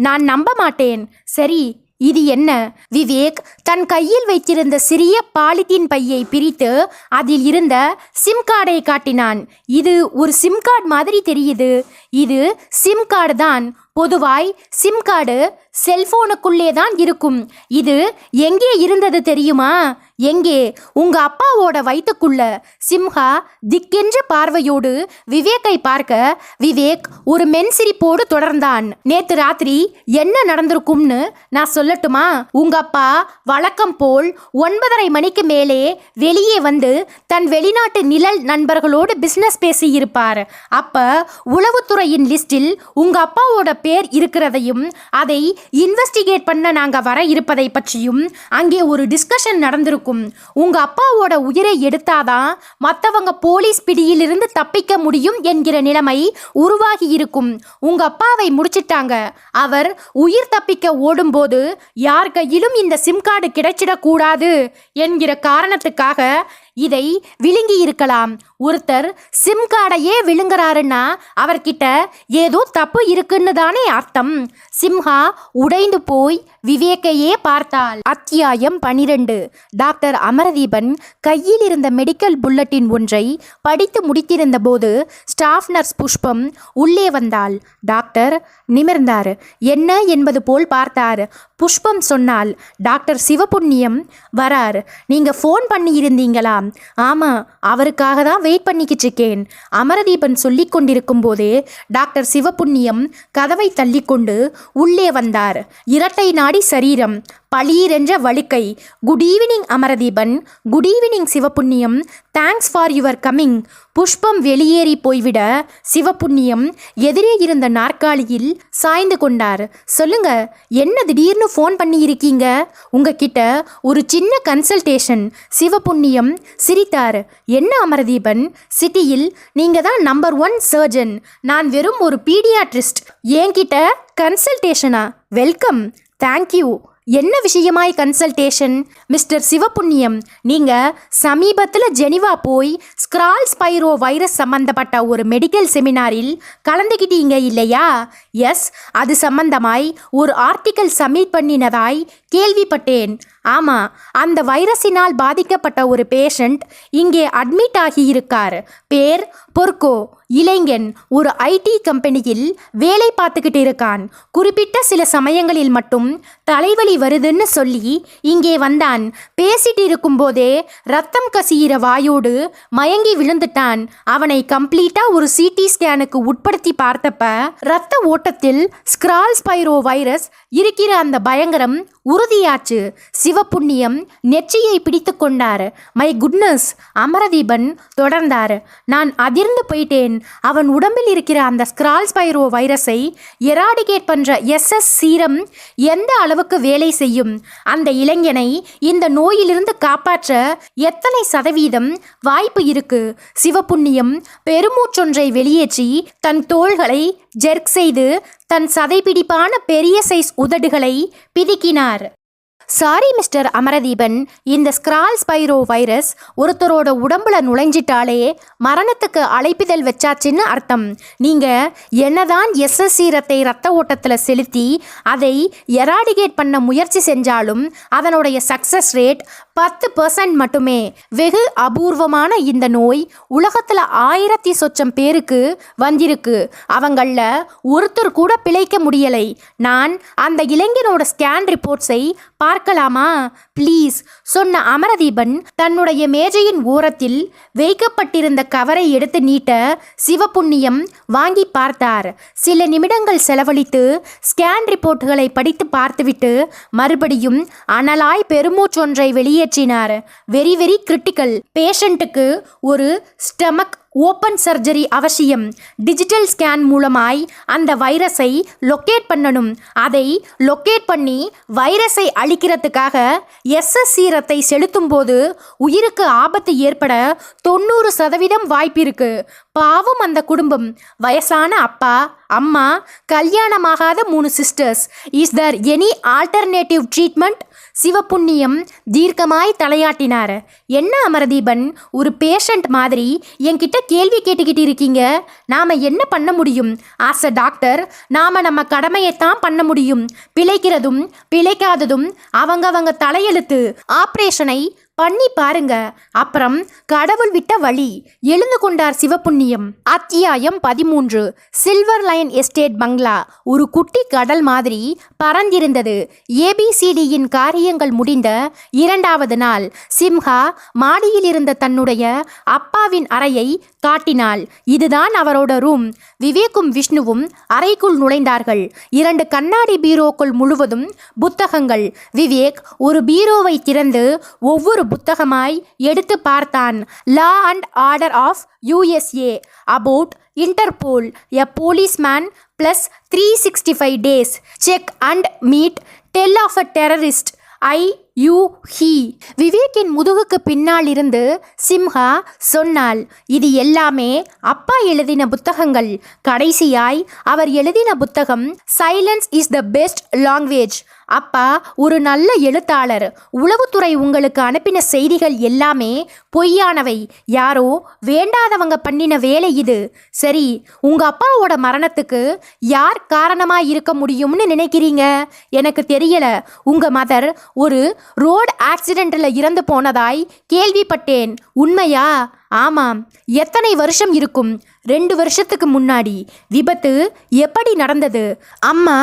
நான் நம்ப மாட்டேன். சரி, இது என்ன? விவேக் தன் கையில் வைத்திருந்த சிறிய பாலித்தீன் பையை பிரித்து அதில் இருந்த சிம் கார்டை காட்டினான். இது ஒரு சிம் கார்டு மாதிரி தெரியுது. இது சிம் கார்டு தான். பொதுவாய் சிம் கார்டு செல்போனுக்குள்ளே தான் இருக்கும். இது எங்கே இருந்தது தெரியுமா? எங்கே? உங்க அப்பாவோட வயிற்றுக்குள்ள. சிம்ஹா திக்கென்ற பார்வையோடு விவேக்கை பார்க்க விவேக் ஒரு மென்சிரிப்போடு தொடர்ந்தான். நேத்து ராத்திரி என்ன நடந்திருக்கும்னு நான் சொல்லட்டுமா? உங்க அப்பா வழக்கம் போல் 9:30 மணிக்கு மேலே வெளியே வந்து தன் வெளிநாட்டு நிழல் நண்பர்களோடு பிசினஸ் பேசி இருப்பார். அப்ப உளவுத்துறையின் லிஸ்டில் உங்க அப்பாவோட பேர் இருக்கிறதையும் அதை இன்வெஸ்டிகேட் பண்ண நாங்க வர இருப்பதை பற்றியும் அங்கே ஒரு டிஸ்கஷன் நடந்திருக்கும். உங்க அப்பாவோட உயிரை எடுத்தாதான் மற்றவங்க போலீஸ் பிடியிலிருந்து தப்பிக்க முடியும் என்கிற நிலைமை உருவாகி இருக்கும். உங்க அப்பாவை முடிச்சிட்டாங்க. அவர் உயிர் தப்பிக்க ஓடும்போது யார் கையிலும் இந்த சிம் கார்டு கிடைச்சிடக்கூடாது என்கிற காரணத்துக்காக இதை விழுங்கி இருக்கலாம். ஒருத்தர் சிம் கார்டையே விழுங்குறாருன்னா அவர்கிட்ட ஏதோ தப்பு இருக்குன்னு தானே அர்த்தம். சிம்ஹா உடைந்து போய் விவேக்கையே பார்த்தாள். அத்தியாயம் 12. டாக்டர் அமரதீபன் கையில் இருந்த மெடிக்கல் புல்லட்டின் ஒன்றை படித்து முடித்திருந்த போது ஸ்டாஃப் நர்ஸ் புஷ்பம் உள்ளே வந்தாள். டாக்டர் நிமிர்ந்தார். என்ன என்பது போல் பார்த்தார். புஷ்பம் சொன்னாள், டாக்டர் சிவபுண்ணியம் வரார். நீங்க ஃபோன் பண்ணி இருந்தீங்களா? ஆமா, அவருக்காக தான் வெயிட் பண்ணிக்கிட்டு இருக்கேன். அமரதீபன் சொல்லி கொண்டிருக்கும் போதே டாக்டர் சிவபுண்ணியம் கதவை தள்ளிக்கொண்டு உள்ளே வந்தார். இரட்டை நாடி சரீரம், பளீரென்ற வழுக்கை. Good evening Amaradeepan. Good evening Sivapunniyam. Thanks for your coming. Pushpam வெளியேறி போய்விட சிவபுண்ணியம் எதிரே இருந்த நாற்காலியில் சாய்ந்து கொண்டார். சொல்லுங்க, என்ன திடீர்னு ஃபோன் பண்ணி இருக்கீங்க? உங்ககிட்ட ஒரு சின்ன கன்சல்டேஷன். சிவபுண்ணியம் சிரித்தார். என்ன அமரதீபன், சிட்டியில் நீங்க தான் நம்பர் 1 சர்ஜன். நான் வெறும் ஒரு பீடியாட்ரிஸ்ட். என்கிட்ட கன்சல்டேஷனா? Welcome, thank you. என்ன விஷயமாய் கன்சல்டேஷன்? மிஸ்டர் சிவபுண்ணியம், நீங்க சமீபத்தில் ஜெனிவா போய் ஸ்கிரால் ஸ்பைரோ வைரஸ் சம்பந்தப்பட்ட ஒரு மெடிக்கல் செமினாரில் கலந்துக்கிட்டீங்க இல்லையா? எஸ், அது சம்பந்தமாய் ஒரு ஆர்டிக்கல் சப்மிட் பண்ணினதாய் கேள்விப்பட்டேன். ஆமா, அந்த வைரஸினால் பாதிக்கப்பட்ட ஒரு பேஷண்ட் இங்கே அட்மிட் ஆகியிருக்கார். பேர் பொர்கோ. இளைஞன். ஒரு ஐடி கம்பெனியில் வேலை பார்த்துக்கிட்டு இருக்கான். குறிப்பிட்ட சில சமயங்களில் மட்டும் தலைவலி வருதுன்னு சொல்லி இங்கே வந்தான். பேசிட்டு இருக்கும்போதே ரத்தம் கசியிற வாயோடு மயங்கி விழுந்துட்டான். அவனை கம்ப்ளீட்டா ஒரு சிடி ஸ்கேனுக்கு உட்படுத்தி பார்த்தப்ப ரத்த ஓட்டத்தில் ஸ்கிரால் ஸ்பைரோ வைரஸ் இருக்கிற அந்த பயங்கரம் உறுதியாச்சு. சிவபுண்ணியம் நெற்றியை பிடித்து கொண்டார். மை குட்னஸ், அமரதீபன் தொடர்ந்தார். நான் அதிர்ந்து போயிட்டேன். அவன் உடம்பில் இருக்கிற அந்த ஸ்கிரால் ஸ்பைரோ வைரஸை எராடிகேட் பண்ற எஸ்எஸ் சீரம் எந்த அளவுக்கு வேலை செய்யும்? அந்த இளைஞனை இந்த நோயிலிருந்து காப்பாற்ற எத்தனை சதவீதம் வாய்ப்பு இருக்கு? சிவபுண்ணியம் பெருமூச்சொன்றை வெளியேற்றி தன் தோள்களை ஜெர்க் செய்து தன் சதைப்பிடிப்பான பெரிய சைஸ் உதடுகளை பிதுக்கினார். சாரி மிஸ்டர் அமரதீபன், இந்த ஸ்கிரால் ஸ்பைரோ வைரஸ் ஒருத்தரோட உடம்புல நுழைஞ்சிட்டாலே மரணத்துக்கு அழைப்பிதழ் வச்சாச்சுன்னு அர்த்தம். நீங்கள் என்னதான் எஸ்எஸ் சீரத்தை ரத்த ஓட்டத்தில் செலுத்தி அதை எராடிகேட் பண்ண முயற்சி செஞ்சாலும் அதனுடைய சக்ஸஸ் ரேட் 10% மட்டுமே. வெகு அபூர்வமான இந்த நோய் உலகத்தில் 1000 சொச்சம் பேருக்கு வந்திருக்கு. அவங்கள ஒருத்தர் கூட பிழைக்க முடியலை. நான் அந்த இளைஞனோட ஸ்கேன் ரிப்போர்ட்ஸை பார்க்கலாமா ப்ளீஸ் சொன்ன அமரதீபன் தன்னுடைய மேஜையின் ஓரத்தில் வைக்கப்பட்டிருந்த கவரை எடுத்து நீட்ட சிவபுண்ணியம் வாங்கி பார்த்தார். சில நிமிடங்கள் செலவழித்து ஸ்கேன் ரிப்போர்ட்டுகளை படித்து பார்த்துவிட்டு மறுபடியும் அனலாய் பெருமூச்சொன்றை வெளியேற்றினார். Very very critical. பேஷண்ட்டுக்கு ஒரு ஸ்டமக் ஓப்பன் சர்ஜரி அவசியம். டிஜிட்டல் ஸ்கேன் மூலமாய் அந்த வைரஸை லொக்கேட் பண்ணணும். அதை லொக்கேட் பண்ணி வைரஸை அழிக்கிறதுக்காக எஸ்எஸ் சீரத்தை செலுத்தும் போது உயிருக்கு ஆபத்து ஏற்பட 90% வாய்ப்பு இருக்கு. பாவம் அந்த குடும்பம். வயசான அப்பா, அம்மா, கல்யாணமாகாத 3 sisters. Is there any alternative treatment? Sivapunniyam தீர்க்கமாய் தலையாட்டினார். என்ன அமரதீபன், ஒரு பேஷண்ட் மாதிரி என்கிட்ட கேள்வி கேட்டுக்கிட்டு இருக்கீங்க. நாம் என்ன பண்ண முடியும்? ஆஸ் அ டாக்டர் நாம் நம்ம கடமையைத்தான் பண்ண முடியும். பிழைக்கிறதும் பிழைக்காததும் அவங்கவங்க தலையெழுத்து. ஆப்ரேஷனை பண்ணி பாருங்க, அப்புறம் கடவுள் விட்ட வழி. எழுந்து கொண்டார் சிவபுண்ணியம். அத்தியாயம் 13. சில்வர் லைன் எஸ்டேட் பங்களா ஒரு குட்டி கடல் மாதிரி பறந்திருந்தது. ஏபிசிடியின் காரியங்கள் முடிந்த 2வது நாள் சிம்ஹா மாடியில் இருந்த தன்னுடைய அப்பாவின் அறையை காட்டினாள். இதுதான் அவரோட ரூம். விவேக்கும் விஷ்ணுவும் அறைக்குள் நுழைந்தார்கள். 2 கண்ணாடி பீரோக்கள் முழுவதும் புத்தகங்கள். விவேக் ஒரு பீரோவை திறந்து ஒவ்வொரு புத்தகமாய் எடுத்து பார்த்தான். Law and order of USA, about Interpol, a policeman plus 365 days, check and meet, tell of a terrorist, he. விவேக்கின் முதுகுக்கு பின்னால் இருந்து சிம்ஹா சொன்னாள், இது எல்லாமே அப்பா எழுதின புத்தகங்கள். கடைசியாய் அவர் எழுதின புத்தகம் silence is the best language. அப்பா ஒரு நல்ல எழுத்தாளர். உளவுத்துறை உங்களுக்கு அனுப்பின செய்திகள் எல்லாமே பொய்யானவை. யாரோ வேண்டாதவங்க பண்ணின வேலை இது. சரி, உங்க அப்பாவோட மரணத்துக்கு யார் காரணமாக இருக்க முடியும்னு நினைக்கிறீங்க? எனக்கு தெரியல. உங்க மதர் ஒரு ரோடு ஆக்சிடென்ட்டில் இறந்து போனதாய் கேள்விப்பட்டேன். உண்மையா? ஆமாம். எத்தனை வருஷம் இருக்கும்? 2 வருஷத்துக்கு முன்னாடி. விபத்து எப்படி நடந்தது? அம்மா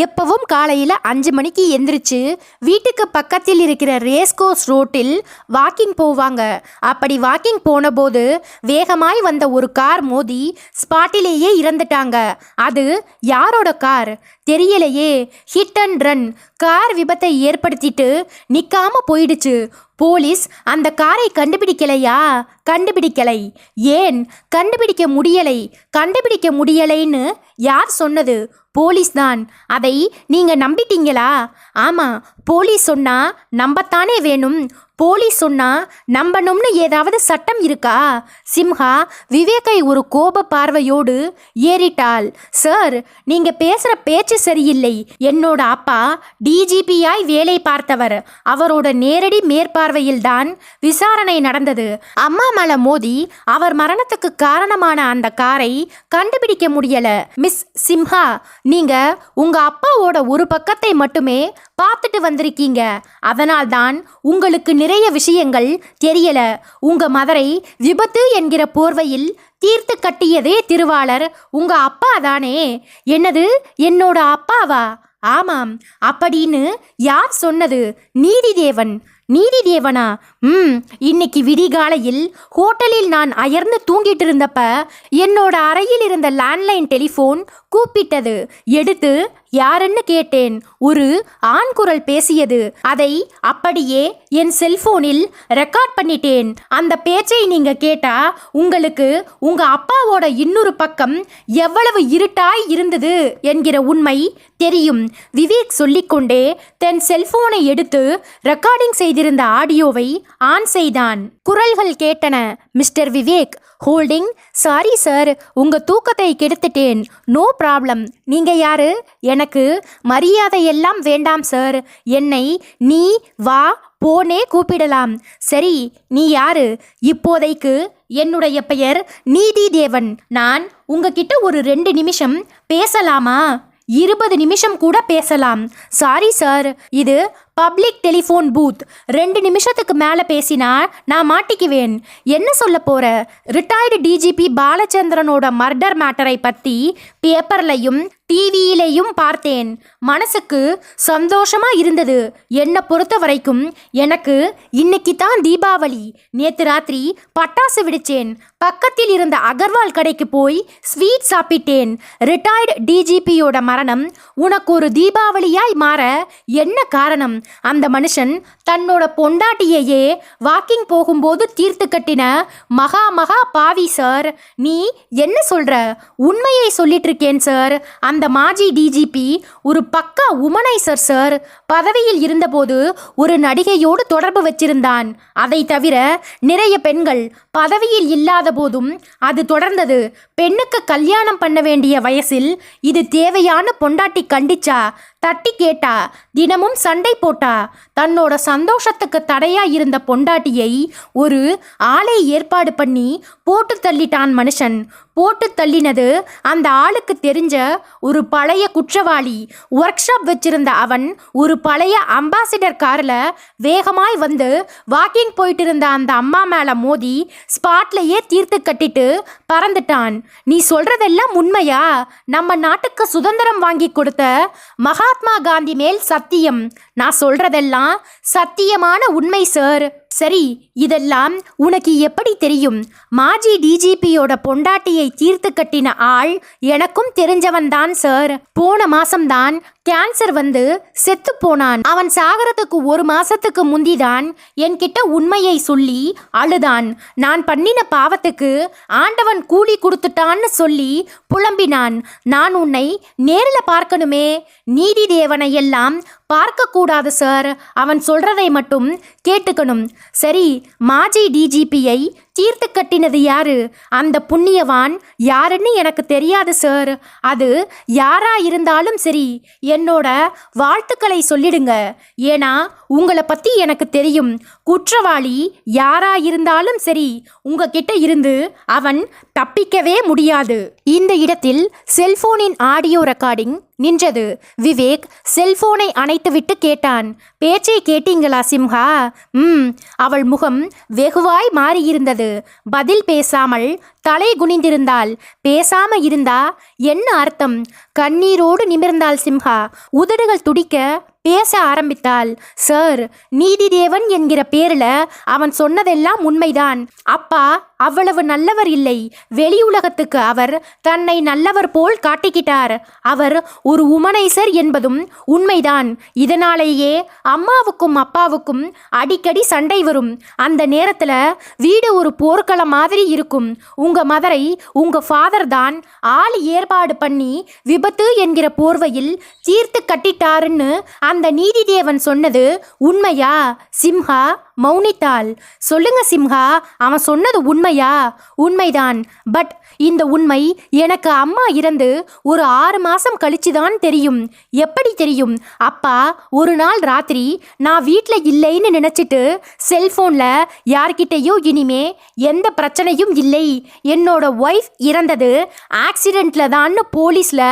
எப்பவும் காலையில் 5 மணிக்கு எந்திரிச்சு வீட்டுக்கு பக்கத்தில் இருக்கிற ரேஸ்கோர்ஸ் ரோட்டில் வாக்கிங் போவாங்க. அப்படி வாக்கிங் போன போது வேகமாய் வந்த ஒரு கார் மோதி ஸ்பாட்டிலேயே இறந்துட்டாங்க. அது யாரோட கார் தெரியலையே. Hit and run. கார் விபத்தை ஏற்படுத்திட்டு நிற்காம போயிடுச்சு. போலீஸ் அந்த காரை கண்டுபிடிக்கலையா? கண்டுபிடிக்கலை. ஏன் கண்டுபிடிக்க முடியலைன்னு யார் சொன்னது? போலீஸ் தான். அதை நீங்கள் நம்பிட்டீங்களா? ஆமாம், போலீஸ் சொன்னா நம்பத்தானே வேணும். போலீஸ் சொன்னா நம்பணும்னு ஏதாவது சட்டம் இருக்கா? சிம்ஹா விவேக்கை ஒரு கோப பார்வையோடு ஏறிட்டாள். சார், நீங்க பேசுற பேச்சு சரியில்லை. என்னோட அப்பா டிஜிபியாய் வேலை பார்த்தவர். அவரோட நேரடி மேற்பார்வையில்தான் விசாரணை நடந்தது. அம்மா மேல மோதி அவர் மரணத்துக்கு காரணமான அந்த காரை கண்டுபிடிக்க முடியல. மிஸ் சிம்ஹா, நீங்க உங்க அப்பாவோட ஒரு பக்கத்தை மட்டுமே பார்த்துட்டு வந்திருக்கீங்க. அதனால்தான் உங்களுக்கு நிறைய விஷயங்கள் தெரியல. உங்க மதரை விபத்து என்கிற போர்வையில் தீர்த்து கட்டியதே திருவாளர் உங்க அப்பா தானே? என்னது, என்னோட அப்பாவா? ஆமாம். அப்படின்னு யார் சொன்னது? நீதிதேவன். நீதிதேவனா? இன்னைக்கு விடிகாலையில் ஹோட்டலில் நான் அயர்ந்து தூங்கிட்டு இருந்தப்ப என்னோட அறையில் இருந்த லேண்ட்லைன் டெலிஃபோன் கூப்பிட்டது. எடுத்து யாருன்னு கேட்டேன். ஒரு ஆண் குரல் பேசியது. அதை அப்படியே என் செல்போனில் ரெக்கார்ட் பண்ணிட்டேன். அந்த பேச்சை நீங்க கேட்டா உங்களுக்கு உங்க அப்பாவோட இன்னொரு பக்கம் எவ்வளவு இருட்டாய் இருந்தது என்கிற உண்மை தெரியும். விவேக் சொல்லிக்கொண்டே தன் செல்போனை எடுத்து ரெக்கார்டிங் செய்திருந்த ஆடியோவை ஆன் செய்தான். குரல்கள் கேட்டன. Mister Vivek holding. Sorry sir, உங்க தூக்கத்தை கெடுத்துட்டேன். No problem. நீங்க யாரு? எனக்கு மரியாதை எல்லாம் வேண்டாம் சார். என்னை நீ வா போனே கூப்பிடலாம். சரி, நீ யாரு? இப்போதைக்கு என்னுடைய பெயர் நீதிதேவன். நான் உங்ககிட்ட ஒரு 2 நிமிஷம் பேசலாமா? 20 நிமிஷம் கூட பேசலாம். சாரி சார், இது பப்ளிக் டெலிஃபோன் பூத். 2 நிமிஷத்துக்கு மேலே பேசினா நான் மாட்டிக்குவேன். என்ன சொல்ல போற? ரிட்டையர்டு டிஜிபி பாலச்சந்திரனோட மர்டர் மேட்டரை பற்றி பேப்பர்லையும் டிவியிலையும் பார்த்தேன். மனசுக்கு சந்தோஷமா இருந்தது. என்னை பொறுத்த வரைக்கும் எனக்கு இன்னைக்கு தான் தீபாவளி. நேற்று ராத்திரி பட்டாசு விடிச்சேன். பக்கத்தில் இருந்த அகர்வால் கடைக்கு போய் ஸ்வீட் சாப்பிட்டேன். ரிட்டையர்டு டிஜிபியோட மரணம் உனக்கு ஒரு தீபாவளியாய் மாற என்ன காரணம்? அந்த மனுஷன் தன்னோட பொண்டாட்டியையே வாக்கிங் போகும்போது தீர்த்து கட்டின மகா பாவி சார். நீ என்ன சொல்ற? உண்மையை சொல்லிட்டு இருக்கேன் சார். அந்த மாஜி டிஜிபி ஒரு பக்கா உமனைசர் சார். பதவியில் இருந்தபோது ஒரு நடிகையோடு தொடர்பு வச்சிருந்தான். அதை தவிர நிறைய பெண்கள் பதவியில் இல்லாத போதும் அது தொடர்ந்தது. பெண்ணுக்கு கல்யாணம் பண்ண வேண்டிய வயசில் இது தேவையான பொண்டாட்டி கண்டிச்சா, தட்டி கேட்டா, தினமும் சண்டை போட்டா. தன்னோட சந்தோஷத்துக்கு தடையா இருந்த பொண்டாட்டியை ஒரு ஆளை ஏற்பாடு பண்ணி போட்டு தள்ளிட்டான் மனுஷன். போட்டு தள்ளினது அந்த ஆளுக்கு தெரிஞ்ச ஒரு பழைய குற்றவாளி. ஒர்க் ஷாப் வச்சிருந்த அவன் ஒரு பழைய அம்பாசிடர் காரில் வேகமாய் வந்து வாக்கிங் போயிட்டு இருந்த அந்த அம்மா மேலே மோதி ஸ்பாட்லையே தீர்த்து கட்டிட்டு பறந்துட்டான். நீ சொல்றதெல்லாம் உண்மையா? நம்ம நாட்டுக்கு சுதந்திரம் வாங்கி கொடுத்த மகாத்மா காந்தி மேல் சத்தியம். நான் சொல்றதெல்லாம் சத்தியமான உண்மை சார். சரி, இதெல்லாம் உனக்கு எப்படி தெரியும்? மாஜி டிஜிபியோட பொண்டாட்டியை தீர்த்து கட்டின ஆள் எனக்கும் தெரிஞ்சவன் தான் சார். போன மாசம்தான் கேன்சர் வந்து செத்து போனான். அவன் சாகரத்துக்கு 1 மாசத்துக்கு முந்திதான் என்கிட்ட உண்மையை சொல்லி அழுதான். நான் பண்ணின பாவத்துக்கு ஆண்டவன் கூலி கொடுத்துட்டான்னு சொல்லி புலம்பினான். நான் உன்னை நேரில் பார்க்கணுமே. நீதிதேவனை எல்லாம் பார்க்கக்கூடாது சார். அவன் சொல்றதை மட்டும் கேட்டுக்கணும். சரி, மாஜி டிஜிபியை தீர்த்து கட்டினது யாரு? அந்த புண்ணியவான் யாருன்னு எனக்கு தெரியாது சார். அது யாரா இருந்தாலும் சரி, என்னோட வாழ்த்துக்களை சொல்லிடுங்க. ஏன்னா உங்களை பற்றி எனக்கு தெரியும். குற்றவாளி யாரா இருந்தாலும் சரி, உங்ககிட்ட இருந்து அவன் தப்பிக்கவே முடியாது. இந்த இடத்தில் செல்போனின் ஆடியோ ரெக்கார்டிங் நின்றது. விவேக் செல்போனை அணைத்துவிட்டு கேட்டான். பேச்சை கேட்டீங்களா சிம்ஹா? அவள் முகம் வெகுவாய் மாறியிருந்தது. பதில் பேசாமல் தலை குனிந்திருந்தாள். பேசாம இருந்தா என்ன அர்த்தம்? கண்ணீரோடு நிமிர்ந்தாள் சிம்ஹா. உதடுகள் துடிக்க பேச ஆரம்பித்தாள். சார், நீதிதேவன் என்கிற பேரில் அவன் சொன்னதெல்லாம் உண்மைதான். அப்பா அவ்வளவு நல்லவர் இல்லை. வெளி உலகத்துக்கு அவர் தன்னை நல்லவர் போல் காட்டிக்கிட்டார். அவர் ஒரு உமனைசர் என்பதும் உண்மைதான். இதனாலேயே அம்மாவுக்கும் அப்பாவுக்கும் அடிக்கடி சண்டை வரும். அந்த நேரத்தில் வீடு ஒரு போர்க்களம் மாதிரி இருக்கும். உங்க மதரை உங்க ஃபாதர் தான் ஆள் ஏற்பாடு பண்ணி விபத்து என்கிற போர்வையில் தீர்த்து கட்டிட்டாருன்னு அந்த நீதிதேவன் சொன்னது உண்மையா சிம்ஹா? மௌனித்தாள். சொல்லுங்க சிம்ஹா, அவன் சொன்னது உண்மையா? உண்மைதான். பட் இந்த உண்மை எனக்கு அம்மா இறந்து ஒரு 6 மாசம் கழிச்சுதான் தெரியும். எப்படி தெரியும்? அப்பா ஒரு நாள் ராத்திரி நான் வீட்டில் இல்லைன்னு நினச்சிட்டு செல்ஃபோனில் யார்கிட்டையும் இனிமே எந்த பிரச்சனையும் இல்லை, என்னோட ஒய்ஃப் இறந்தது ஆக்சிடெண்ட்டில் தான்னு போலீஸில்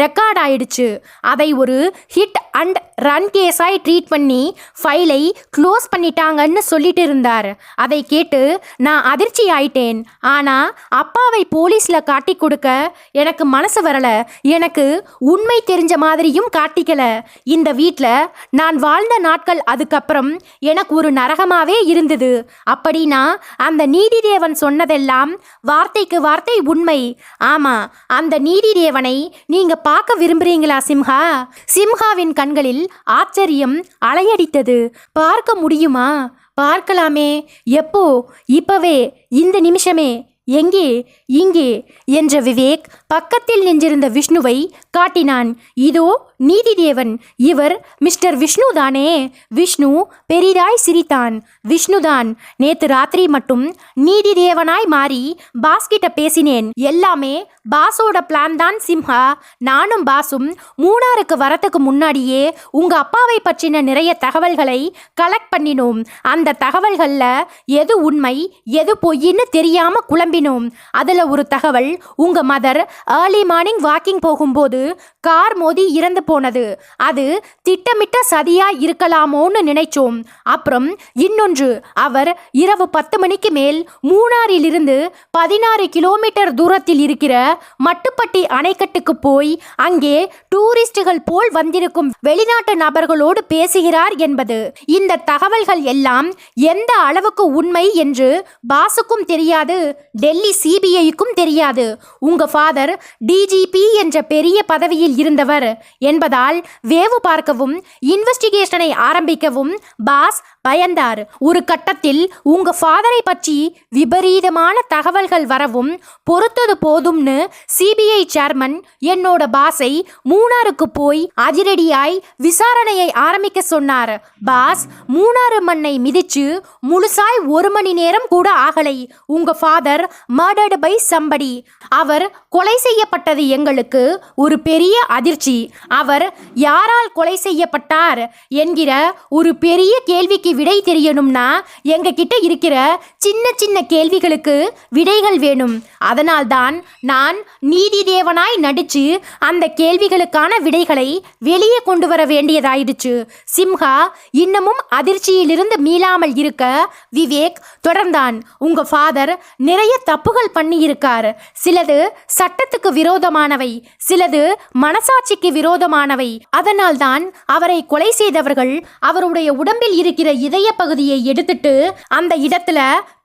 ரெக்கார்ட் ஆயிடுச்சு, அதை ஒரு ஹிட் அண்ட் ரன் கேஸாய் ட்ரீட் பண்ணி ஃபைலை க்ளோஸ் பண்ணிட்டாங்கன்னு சொல்லிட்டு இருந்தார். அதை கேட்டு நான் அதிர்ச்சி ஆயிட்டேன். ஆனால் அப்பாவை போலீஸில் காட்டி கொடுக்க எனக்கு மனசு வரல. எனக்கு உண்மை தெரிஞ்ச மாதிரியும் காட்டிக்கல. இந்த வீட்டில் நான் வாழ்ந்த நாட்கள் அதுக்கப்புறம் எனக்கு ஒரு நரகமாவே இருந்தது. அப்படின்னா அந்த நீதிதேவன் சொன்னதெல்லாம் வார்த்தைக்கு வார்த்தை உண்மை. ஆமா, அந்த நீதிதேவனை நீங்க பார்க்க விரும்புறீங்களா சிம்ஹா? சிம்ஹாவின் கண்களில் ஆச்சரியம் அலையடித்தது. பார்க்க முடியுமா? பார்க்கலாமே. எப்போ? இப்பவே, இந்த நிமிஷமே. எங்கே? இங்கே என்ற விவேக் பக்கத்தில் நின்றிருந்த விஷ்ணுவை காட்டினான். இதோ நீதிதேவன், இவர் மிஸ்டர் விஷ்ணு தானே? விஷ்ணு பெரிதாய் சிரித்தான். விஷ்ணுதான். நேத்து ராத்திரி மட்டும் நீதிதேவனாய் மாறி பாஸ் கிட்ட பேசினேன். எல்லாமே பாஸோட பிளான் தான் சிம்ஹா. நானும் பாஸும் மூணாருக்கு வரத்துக்கு முன்னாடியே உங்க அப்பாவை பற்றின நிறைய தகவல்களை கலெக்ட் பண்ணினோம். அந்த தகவல்கள்ல எது உண்மை எது பொய்ன்னு தெரியாம குழம்பினோம். அதுல ஒரு தகவல், உங்க மதர் ஏர்லி மார்னிங் வாக்கிங் போகும்போது கார் மோதி இறந்து போனது. அது திட்டமிட்ட சதியா இருக்கலாமோன்னு நினைச்சோம். அப்புறம் இன்னொன்று, அவர் இரவு 10 மணிக்கு மேல் மூணாரிலிருந்து 16 கிலோமீட்டர் தூரத்தில் இருக்கிற மட்டுப்பட்டி அணைக்கட்டுக்கு போய் அங்கே டூரிஸ்டுகள் போல் வந்திருக்கும் வெளிநாட்டு நபர்களோடு பேசுகிறார் என்பது. இந்த தகவல்கள் எல்லாம் எந்த அளவுக்கு உண்மை என்று பாசுக்கும் தெரியாது, டெல்லி சிபிஐக்கும் தெரியாது. உங்க ஃபாதர் டிஜிபி என்ற பெரிய பதவியில் இருந்தவர் என்பதால் வேவு பார்க்கவும் இன்வெஸ்டிகேஷனை ஆரம்பிக்கவும் பாஸ் பயந்தார். ஒரு கட்டத்தில் உங்க ஃபாதரை பற்றி விபரீதமான தகவல்கள் வரவும் பொறுத்தது போதும்னு சிபிஐ சேர்மன் என்னோட பாஸை மூணாருக்கு போய் அதிரடியாய் விசாரணையை ஆரம்பிக்க சொன்னார். பாஸ் மூணாறு மண்ணை மிதிச்சு முழுசாய் 1 மணி நேரம் கூட ஆகலை. உங்க ஃபாதர் மர்டர்டு பை சம்படி. அவர் கொலை செய்யப்பட்டது எங்களுக்கு ஒரு பெரிய அதிர்ச்சி. அவர் யாரால் கொலை செய்யப்பட்டார் என்கிற ஒரு பெரிய கேள்விக்கு விடை தெரியணும்னா எங்க கிட்ட இருக்கிற சின்ன சின்ன கேள்விகளுக்கு விடைகள் வேணும். அதனால்தான் நான் நீதிதேவனாய் நடிச்சு அந்த கேள்விகளுக்கான விடைகளை வெளியே கொண்டு வர வேண்டியதாயிடுச்சு. சிம்ஹா இன்னமும் அதிர்ச்சியிலிருந்து மீளாமல் இருக்க விவேக் தொடர்ந்தான். உங்க ஃபாதர் நிறைய தப்புகள் பண்ணி இருக்கார். சிலது சட்டத்துக்கு விரோதமானவை, சிலது மனசாட்சிக்கு விரோதமானவை. அதனால்தான் அவரை கொலை செய்தவர்கள் அவருடைய உடம்பில் இருக்கிற இதய பகுதியை எடுத்துட்டு அந்த இடத்துல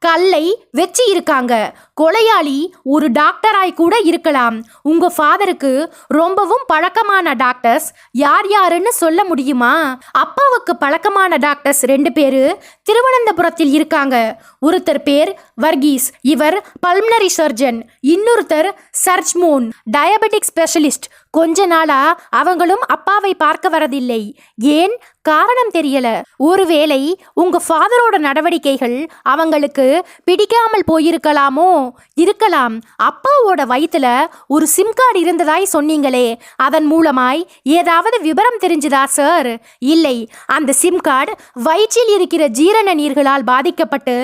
கல்லை வச்சு இருக்காங்க. கொலையாளி ஒரு டாக்டராய் கூட இருக்கலாம். உங்க ஃபாதருக்கு ரொம்பவும் பழக்கமான டாக்டர்ஸ் யார் யாருன்னு சொல்ல முடியுமா? அப்பாவுக்கு பழக்கமான டாக்டர்ஸ் 2 பேரு திருவனந்தபுரத்தில் இருக்காங்க. ஒருத்தர் பேர் வர்கீஸ், இவர் பல்மனரி சர்ஜன். இன்னொருத்தர் சர்ஜ்மோன், டயபெட்டிக் ஸ்பெஷலிஸ்ட். கொஞ்ச நாளா அவங்களும் அப்பாவை பார்க்க வரதில்லை. ஏன்? காரணம் தெரியல. ஒருவேளை உங்க ஃபாதரோட நடவடிக்கைகள் அவங்களுக்கு பிடிக்காமல் போயிருக்கலாமோ? இருக்கலாம். அப்பாவோட வயித்துல ஒரு சிம் கார்டு இருந்ததாய் சொன்னீங்களே, அதன் மூலமாய் ஏதாவது விவரம் தெரிஞ்சுதா சார்? இல்லை, அந்த சிம் கார்டு வயிற்றில் இருக்கிற ஜீரண நீர்களால் பாதிக்கப்பட்டு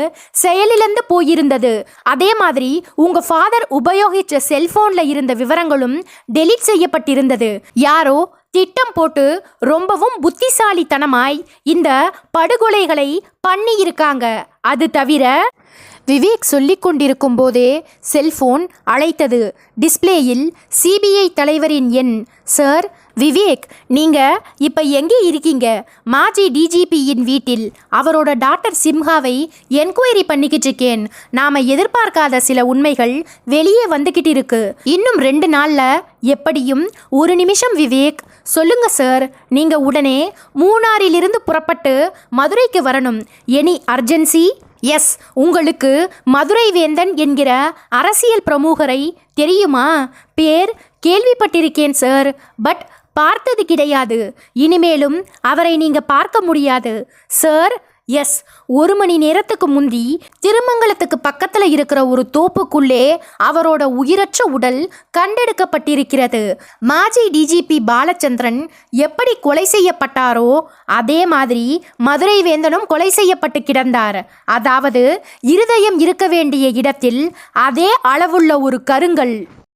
செயலிழந்து போயிருந்தது. அதே மாதிரி உங்க ஃபாதர் உபயோகிச்ச செல்போன்ல இருந்த விவரங்களும் டெலீட் செய்யப்பட்டிருந்தது. யாரோ திட்டம் போட்டு ரொம்பவும் புத்திசாலித்தனமாய் இந்த படுகொலைகளை பண்ணி இருக்காங்க. அது தவிர விவேக் சொல்லிக் கொண்டிருக்கும் போதே செல்போன் அழைத்தது. டிஸ்பிளேயில் சிபிஐ தலைவரின் எண். சார், விவேக், நீங்க இப்ப எங்கே இருக்கீங்க? மாஜி டிஜிபியின் வீட்டில். அவரோட டாக்டர் சிம்ஹாவை என்கொயரி பண்ணிக்கிட்டு இருக்கேன். நாம எதிர்பார்க்காத சில உண்மைகள் வெளியே வந்துகிட்டு இருக்கு. இன்னும் 2 நாள்ல எப்படியும் 1 நிமிஷம் விவேக். சொல்லுங்க சார். நீங்க உடனே மூணாரிலிருந்து புறப்பட்டு மதுரைக்கு வரணும். Any urgency? எஸ். உங்களுக்கு மதுரை வேந்தன் என்கிற அரசியல் பிரமுகரை தெரியுமா? பேர் கேள்விப்பட்டிருக்கேன் சார், பட் பார்த்தது கிடையாது. இனிமேலும் அவரை நீங்க பார்க்க முடியாது சார். எஸ், 1 மணி நேரத்துக்கு முந்தி திருமங்கலத்துக்கு பக்கத்துல இருக்கிற ஒரு தோப்புக்குள்ளே அவரோட உயிரற்ற உடல் கண்டெடுக்கப்பட்டிருக்கிறது. மாஜி டிஜிபி பாலச்சந்திரன் எப்படி கொலை செய்யப்பட்டாரோ அதே மாதிரி மதுரை வேந்தனும் கொலை செய்யப்பட்டு கிடந்தார். அதாவது இருதயம் இருக்க வேண்டிய இடத்தில் அதே அளவுள்ள ஒரு கருங்கல்.